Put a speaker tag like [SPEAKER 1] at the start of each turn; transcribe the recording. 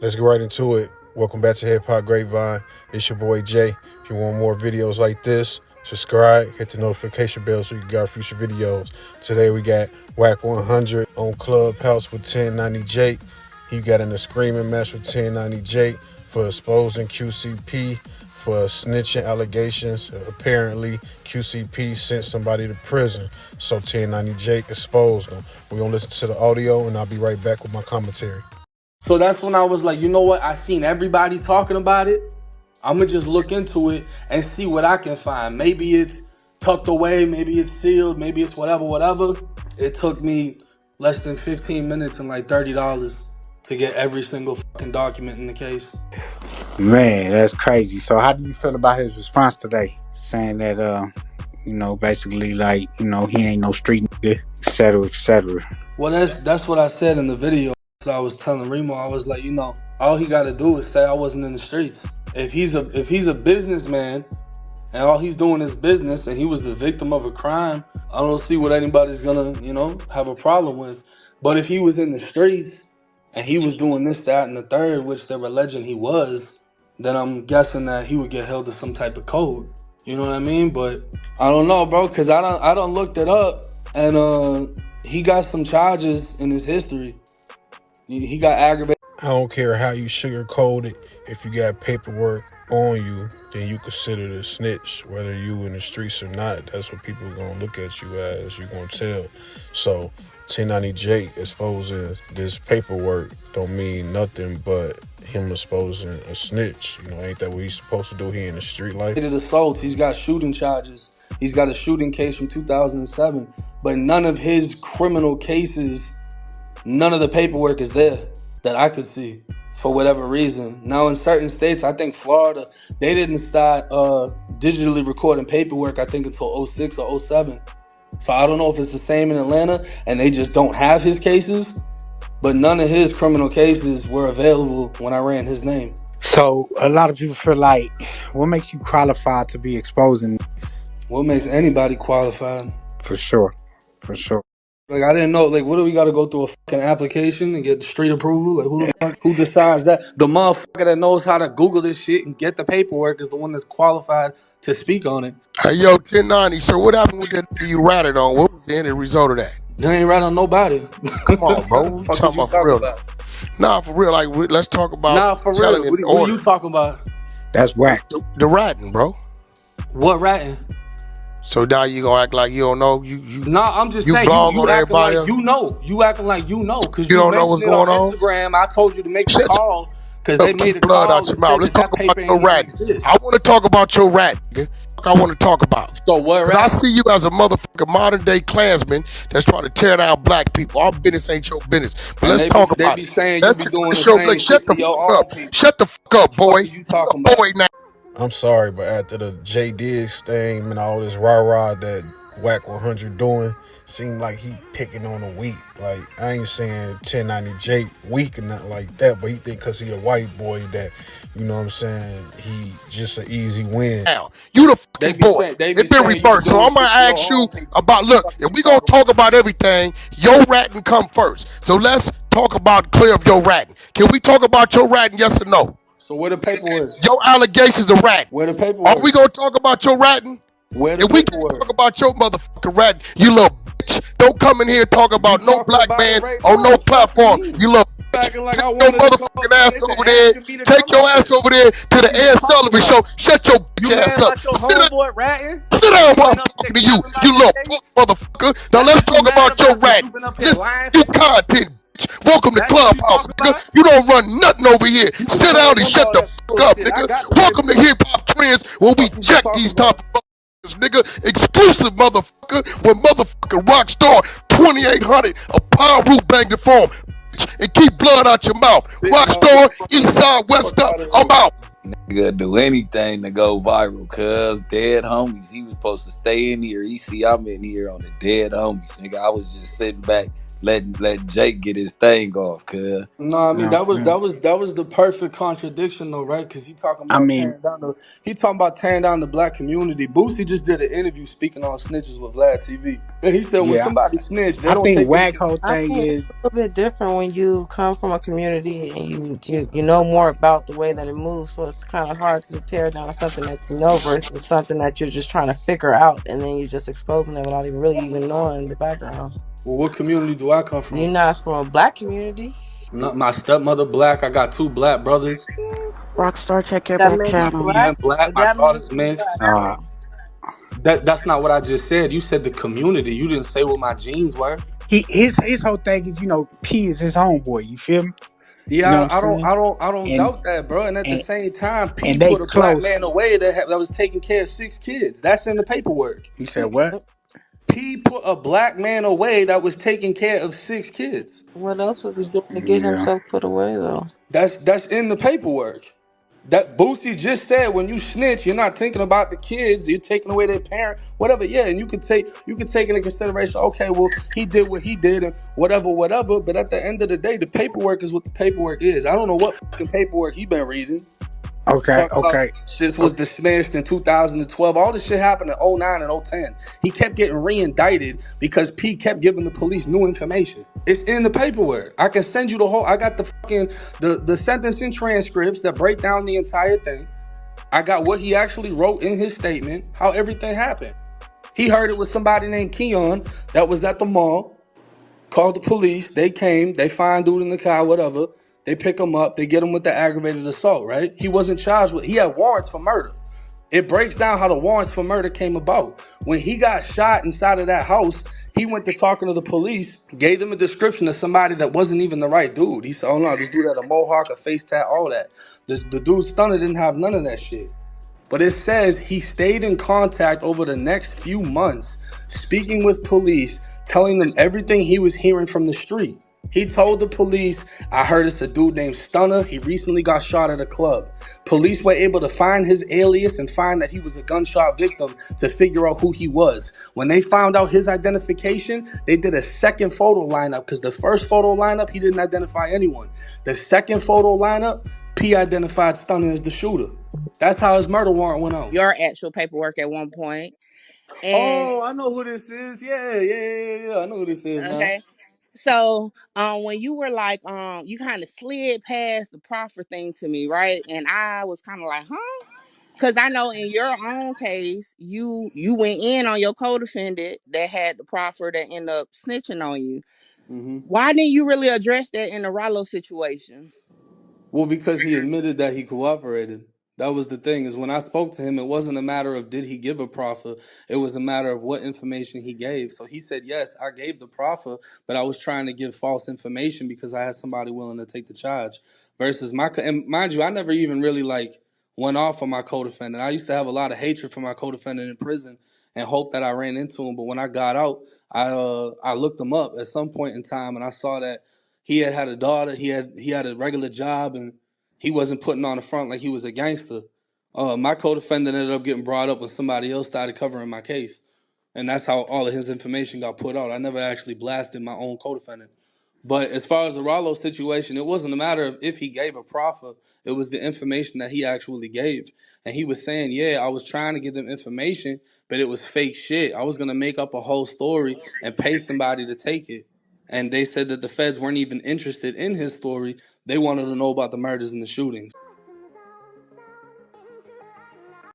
[SPEAKER 1] Let's get right into it. Welcome back to Hip Hop Grapevine. It's your boy Jay. If you want more videos like this, subscribe, hit the notification bell so you can get our future videos. Today we got Wack 100 on Clubhouse with 1090 Jake. He got in a screaming match with 1090 Jake for exposing QCP for snitching allegations. Apparently, QCP sent somebody to prison, so 1090 Jake exposed them. We're going to listen to the audio, and I'll be right back with my commentary.
[SPEAKER 2] So that's when I was like, you know what? I seen everybody talking about it. I'm going to just look into it and see what I can find. Maybe it's tucked away. Maybe it's sealed. Maybe it's whatever. It took me less than 15 minutes and like $30 to get every single fucking document in the case.
[SPEAKER 3] Man, that's crazy. So how do you feel about his response today? Saying that, basically like, he ain't no street nigga, et cetera, et cetera.
[SPEAKER 2] Well, that's what I said in the video. So I was telling Remo, I was like, all he got to do is say I wasn't in the streets. If he's a businessman and all he's doing is business and he was the victim of a crime, I don't see what anybody's gonna, have a problem with. But if he was in the streets and he was doing this, that, and the third, which they're alleging he was, then I'm guessing that he would get held to some type of code. You know what I mean? But I don't know, bro, because I don't looked it up, and he got some charges in his history. He got aggravated.
[SPEAKER 1] I don't care how you sugarcoat it. If you got paperwork on you, then you consider the snitch. Whether you in the streets or not, that's what people are going to look at you as. You're going to tell. So 1090 Jake exposing this paperwork don't mean nothing but him exposing a snitch. Ain't that what he's supposed to do here in the street life?
[SPEAKER 2] Assaults. He's got shooting charges. He's got a shooting case from 2007. But none of his criminal cases, none of the paperwork is there that I could see for whatever reason. Now in certain states, I think Florida, they didn't start digitally recording paperwork, I think until 06 or 07. So I don't know if it's the same in Atlanta and they just don't have his cases, but none of his criminal cases were available when I ran his name.
[SPEAKER 3] So a lot of people feel like, what makes you qualified to be exposing this?
[SPEAKER 2] What makes anybody qualified?
[SPEAKER 3] For sure.
[SPEAKER 2] Like, I didn't know, like, what do we got to go through a fucking application and get street approval? Like, who the fuck, who decides that? The motherfucker that knows how to Google this shit and get the paperwork is the one that's qualified to speak on it.
[SPEAKER 4] Hey, yo, 1090, so what happened with that nigga you ratted on? What was the end result of that?
[SPEAKER 2] They ain't right on nobody.
[SPEAKER 4] Come on, bro. What you talking about for real? Nah, for real. Like, let's talk about.
[SPEAKER 2] Nah, for real. What are you talking about?
[SPEAKER 3] That's whack.
[SPEAKER 4] The ratting, bro.
[SPEAKER 2] What ratting?
[SPEAKER 4] So now you gonna act like you don't know?
[SPEAKER 2] Nah, I'm just saying you acting like you know. You acting like you know because
[SPEAKER 4] you don't know what's going on.
[SPEAKER 2] Instagram, I told you to make the call because they made a
[SPEAKER 4] blood
[SPEAKER 2] call
[SPEAKER 4] out your mouth. Let's talk about your
[SPEAKER 2] rat.
[SPEAKER 4] I want to talk about your rat, nigga. I want to talk about.
[SPEAKER 2] So what?
[SPEAKER 4] I see you as a motherfucking modern day Klansman that's trying to tear down black people. Our business ain't your business. But let's talk about it. Let's show. Like, shut the fuck up. Shut the fuck up, boy.
[SPEAKER 2] You talking about?
[SPEAKER 4] Boy, now.
[SPEAKER 1] I'm sorry, but after the J Diggs thing and all this rah-rah that Wack 100 doing, seemed like he picking on the weak. Like, I ain't saying 1090 Jake weak or nothing like that, but he think because he a white boy that, you know what I'm saying, he just an easy win.
[SPEAKER 4] Now, you the fucking boy. It's been reversed. So I'm going to ask you about, look, if we going to talk about everything, your ratting come first. So let's talk about clear up your ratting. Can we talk about your ratting, yes or no?
[SPEAKER 2] So where the paperwork?
[SPEAKER 4] Your allegations of ratting.
[SPEAKER 2] Where the paperwork?
[SPEAKER 4] Are we going to talk about your ratting?
[SPEAKER 2] Where the
[SPEAKER 4] if we can talk about your motherfucking ratting, you little bitch. Don't come in here and talk about no black man on no platform. You little bitch. Take your motherfucking ass over there. Take your ass over there to the Ed Sullivan show. Shut your bitch ass up. Sit down while I'm talking to you, you little motherfucker. Now let's talk about your ratting. Listen, you content. Welcome to Clubhouse, nigga. You don't run nothing over here. Sit down and shut the fuck up, nigga. Welcome to Hip Hop Trends, where we check these top nigga. Exclusive motherfucker. When motherfucking Rockstar 2800, a power root bang the phone and keep blood out your mouth. Rockstar, east side, west up. I'm out.
[SPEAKER 5] Nigga do anything to go viral, cuz dead homies. He was supposed to stay in here. You see, I'm in here on the dead homies, nigga. I was just sitting back letting Jake get his thing off, cuz.
[SPEAKER 2] No, I mean
[SPEAKER 3] Now, fam,
[SPEAKER 2] that was the perfect contradiction though, right? Because
[SPEAKER 3] I mean,
[SPEAKER 2] he talking about tearing down the black community. Boosie just did an interview speaking on snitches with Vlad TV, and he said when
[SPEAKER 3] yeah,
[SPEAKER 2] somebody snitch, they
[SPEAKER 3] I
[SPEAKER 2] don't
[SPEAKER 3] think
[SPEAKER 2] take into
[SPEAKER 3] Wack whole
[SPEAKER 6] I
[SPEAKER 3] thing
[SPEAKER 6] mean, it's
[SPEAKER 3] is,
[SPEAKER 6] a little bit different when you come from a community and you know more about the way that it moves. So it's kind of hard to tear down something that you know versus something that you're just trying to figure out, and then you're just exposing it without even really even knowing the background.
[SPEAKER 2] Well, what community do I come
[SPEAKER 6] You're
[SPEAKER 2] from?
[SPEAKER 6] not from a black community.
[SPEAKER 2] Not my stepmother black. I got two black brothers.
[SPEAKER 7] Rockstar, check your
[SPEAKER 6] That
[SPEAKER 7] back
[SPEAKER 6] makes you
[SPEAKER 7] channel.
[SPEAKER 2] Yeah,
[SPEAKER 6] black.
[SPEAKER 2] black. My
[SPEAKER 6] That makes
[SPEAKER 2] daughter's
[SPEAKER 6] you
[SPEAKER 2] mixed.
[SPEAKER 6] black
[SPEAKER 3] uh,
[SPEAKER 6] though.
[SPEAKER 2] That's not what I just said. You said the community. You didn't say what my genes were.
[SPEAKER 3] his whole thing is, P is his homeboy. You feel me? You know
[SPEAKER 2] Yeah,
[SPEAKER 3] what I'm saying?
[SPEAKER 2] I don't
[SPEAKER 3] And
[SPEAKER 2] doubt that, bro. And at the
[SPEAKER 3] and
[SPEAKER 2] same time, P
[SPEAKER 3] and they
[SPEAKER 2] put a black
[SPEAKER 3] close.
[SPEAKER 2] man away that was taking care of 6 kids. That's in the paperwork.
[SPEAKER 3] You said what?
[SPEAKER 2] P put a black man away that was taking care of 6 kids.
[SPEAKER 6] What else was he doing to get
[SPEAKER 3] Yeah.
[SPEAKER 6] himself put away though?
[SPEAKER 2] That's in the paperwork. That Boosie just said when you snitch, you're not thinking about the kids, you're taking away their parent, whatever. Yeah, and you could take into consideration, okay, well, he did what he did and whatever, whatever. But at the end of the day, the paperwork is what the paperwork is. I don't know what fucking paperwork he been reading.
[SPEAKER 3] Okay.
[SPEAKER 2] Talk about
[SPEAKER 3] Okay.
[SPEAKER 2] shit was
[SPEAKER 3] Okay.
[SPEAKER 2] dismissed in 2012. All this shit happened in '09 and '10. He kept getting re-indicted because P kept giving the police new information. It's in the paperwork. I can send you the whole. I got the fucking the sentencing transcripts that break down the entire thing. I got what he actually wrote in his statement, how everything happened. He heard it was somebody named Keon that was at the mall. Called the police. They came. They find dude in the car, whatever. They pick him up. They get him with the aggravated assault, right? He wasn't charged with, he had warrants for murder. It breaks down how the warrants for murder came about. When he got shot inside of that house, he went to talking to the police, gave them a description of somebody that wasn't even the right dude. He said, oh no, this dude had a mohawk, a face tat, all that. The dude's stunner didn't have none of that shit. But it says he stayed in contact over the next few months, speaking with police, telling them everything he was hearing from the street. He told the police, I heard it's a dude named Stunner. He recently got shot at a club. Police were able to find his alias and find that he was a gunshot victim to figure out who he was. When they found out his identification, they did a second photo lineup because the first photo lineup, he didn't identify anyone. The second photo lineup, P identified Stunner as the shooter. That's how his murder warrant went out.
[SPEAKER 7] Your actual paperwork at one point. And
[SPEAKER 2] Oh, I know who this is. Yeah. I know who this is now.
[SPEAKER 7] okay. So when you were like you kind of slid past the proffer thing to me, right? And I was kind of like, huh? Because I know in your own case, you went in on your co-defendant that had the proffer that ended up snitching on you.
[SPEAKER 2] Hmm.
[SPEAKER 7] Why didn't you really address that in the Rollo situation?
[SPEAKER 2] Well, because he admitted that he cooperated. That was the thing, is when I spoke to him, it wasn't a matter of did he give a proffer. It was a matter of what information he gave. So he said, yes, I gave the proffer, but I was trying to give false information because I had somebody willing to take the charge. Versus and mind you, I never even really like went off on my co-defendant. I used to have a lot of hatred for my co-defendant in prison and hope that I ran into him. But when I got out, I looked him up at some point in time and I saw that he had a daughter. He had a regular job, and he wasn't putting on the front like he was a gangster. My co-defendant ended up getting brought up when somebody else started covering my case, and that's how all of his information got put out. I never actually blasted my own co-defendant. But as far as the Rollo situation, it wasn't a matter of if he gave a proffer. It was the information that he actually gave. And he was saying, yeah, I was trying to give them information, but it was fake shit. I was going to make up a whole story and pay somebody to take it. And they said that the feds weren't even interested in his story. They wanted to know about the murders and the shootings.